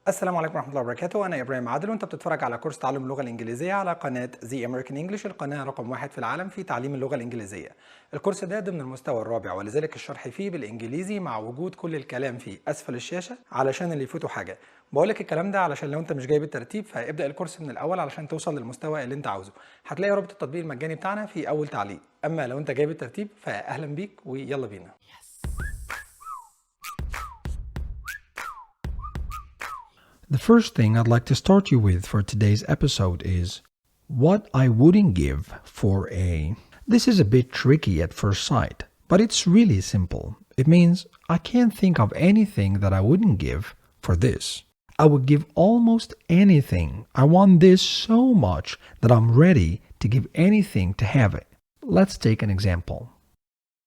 السلام عليكم ورحمة الله وبركاته. أنا إبراهيم عادل وأنت بتتفرج على كورس تعلم اللغة الإنجليزية على قناة The American English، القناة رقم 1 في العالم في تعليم اللغة الإنجليزية. الكورس ده ضمن المستوى الرابع ولذلك الشرح فيه بالإنجليزي مع وجود كل الكلام فيه أسفل الشاشة علشان اللي يفوتوا حاجة. بقولك الكلام ده علشان لو أنت مش جايب الترتيب فابدأ الكورس من الأول علشان توصل للمستوى اللي أنت عاوزه. هتلاقي رابط التطبيق المجاني بتاعنا في أول تعليق. أما لو أنت جايب الترتيب فأهلا بيك ويلا بينا. The first thing I'd like to start you with for today's episode is what I wouldn't give for a... This is a bit tricky at first sight, but it's really simple. It means I can't think of anything that I wouldn't give for this. I would give almost anything. I want this so much that I'm ready to give anything to have it. Let's take an example.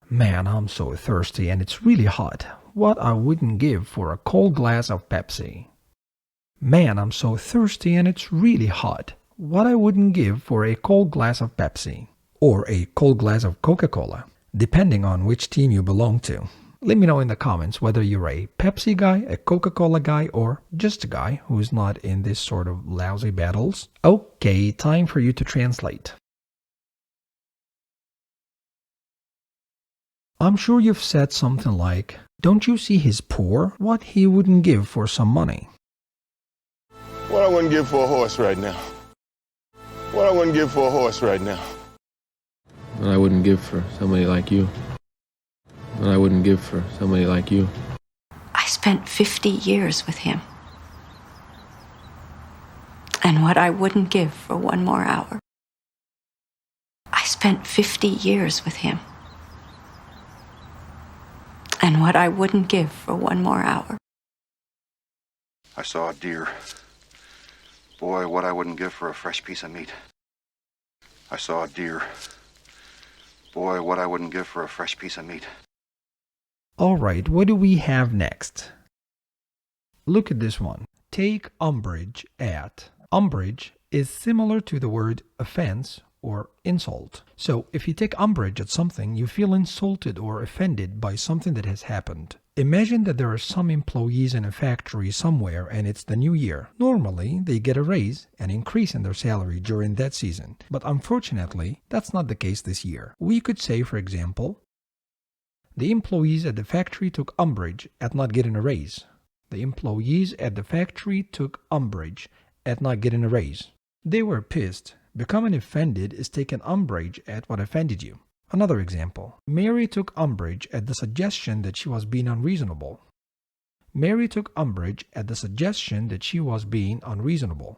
Man, I'm so thirsty and it's really hot. What I wouldn't give for a cold glass of Pepsi. Man, I'm so thirsty and it's really hot. What I wouldn't give for a cold glass of Pepsi. Or a cold glass of Coca-Cola, depending on which team you belong to. Let me know in the comments whether you're a Pepsi guy, a Coca-Cola guy, or just a guy who's not in this sort of lousy battles. Okay, time for you to translate. I'm sure you've said something like, "Don't you see he's poor? What he wouldn't give for some money." What I wouldn't give for a horse right now. What I wouldn't give for a horse right now. What I wouldn't give for somebody like you. What I wouldn't give for somebody like you. I spent 50 years with him. And what I wouldn't give for one more hour. I spent 50 years with him. And what I wouldn't give for one more hour. I saw a deer. Boy, what I wouldn't give for a fresh piece of meat. I saw a deer. Boy, what I wouldn't give for a fresh piece of meat. Alright, what do we have next? Look at this one. Take umbrage at. Umbrage is similar to the word offense or insult. So if you take umbrage at something, you feel insulted or offended by something that has happened. Imagine that there are some employees in a factory somewhere and it's the new year. Normally, they get a raise, an increase in their salary during that season. But unfortunately, that's not the case this year. We could say, for example, the employees at the factory took umbrage at not getting a raise. The employees at the factory took umbrage at not getting a raise. They were pissed. Becoming offended is taking umbrage at what offended you. Another example. Mary took umbrage at the suggestion that she was being unreasonable. Mary took umbrage at the suggestion that she was being unreasonable.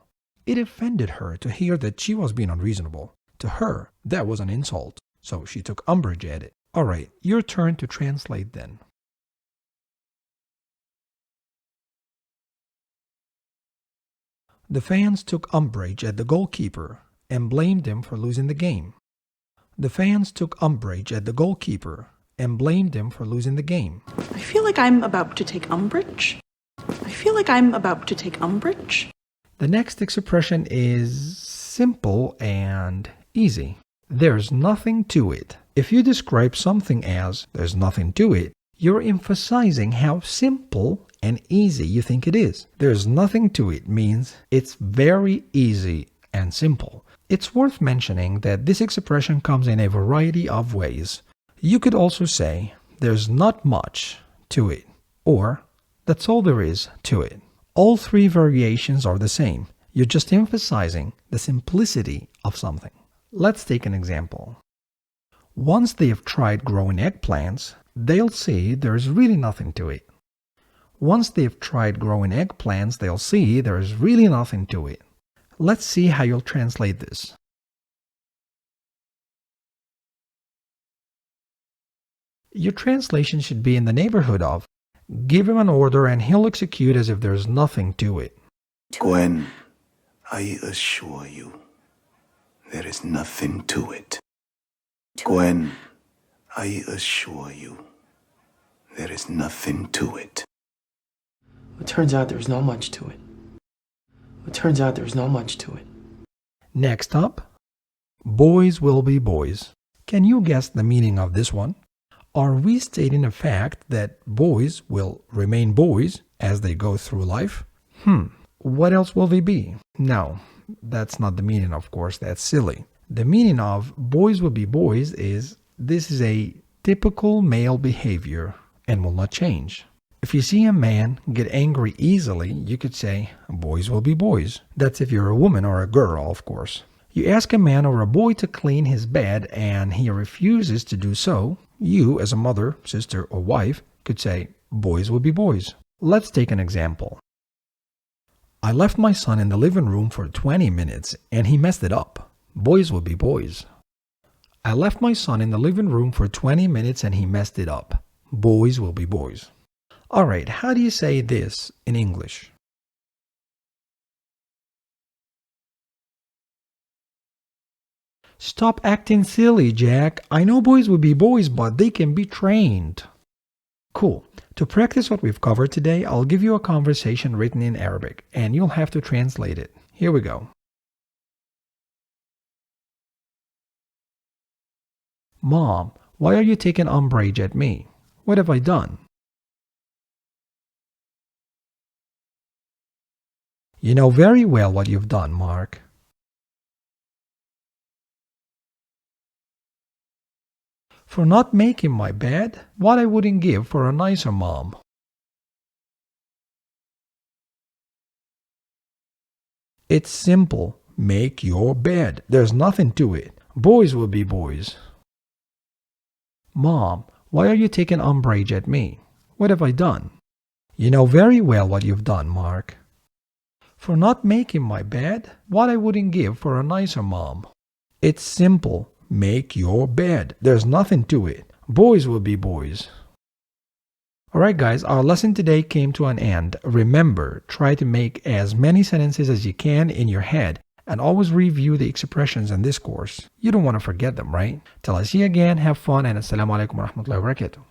It offended her to hear that she was being unreasonable. To her, that was an insult, so she took umbrage at it. Alright, your turn to translate then. The fans took umbrage at the goalkeeper and blamed him for losing the game. The fans took umbrage at the goalkeeper and blamed him for losing the game. I feel like I'm about to take umbrage. I feel like I'm about to take umbrage. The next expression is simple and easy. There's nothing to it. If you describe something as there's nothing to it, you're emphasizing how simple and easy you think it is. There's nothing to it means it's very easy and simple. It's worth mentioning that this expression comes in a variety of ways. You could also say, there's not much to it, or that's all there is to it. All three variations are the same. You're just emphasizing the simplicity of something. Let's take an example. Once they've tried growing eggplants, they'll see there's really nothing to it. Once they've tried growing eggplants, they'll see there's really nothing to it. Let's see how you'll translate this. Your translation should be in the neighborhood of, give him an order and he'll execute as if there's nothing to it. Gwen, I assure you, there is nothing to it. Gwen, I assure you, there is nothing to it. It turns out there's not much to it. It turns out there's not much to it. Next up, boys will be boys. Can you guess the meaning of this one? Are we stating a fact that boys will remain boys as they go through life? What else will they be? No, that's not the meaning, of course. That's silly. The meaning of boys will be boys is this is a typical male behavior and will not change. If you see a man get angry easily, you could say, boys will be boys. That's if you're a woman or a girl, of course. You ask a man or a boy to clean his bed and he refuses to do so, you, as a mother, sister, or wife, could say, boys will be boys. Let's take an example. I left my son in the living room for 20 minutes and he messed it up. Boys will be boys. I left my son in the living room for 20 minutes and he messed it up. Boys will be boys. Alright, how do you say this in English? Stop acting silly, Jack. I know boys will be boys, but they can be trained. Cool. To practice what we've covered today, I'll give you a conversation written in Arabic, and you'll have to translate it. Here we go. Mom, why are you taking umbrage at me? What have I done? You know very well what you've done, Mark. For not making my bed, what I wouldn't give for a nicer mom. It's simple. Make your bed. There's nothing to it. Boys will be boys. Mom, why are you taking umbrage at me? What have I done? You know very well what you've done, Mark. For not making my bed, what I wouldn't give for a nicer mom. It's simple. Make your bed. There's nothing to it. Boys will be boys. Alright guys, our lesson today came to an end. Remember, try to make as many sentences as you can in your head and always review the expressions in this course. You don't want to forget them, right? Till I see you again, have fun, and Assalamu alaikum wa rahmatullahi wa barakatuh.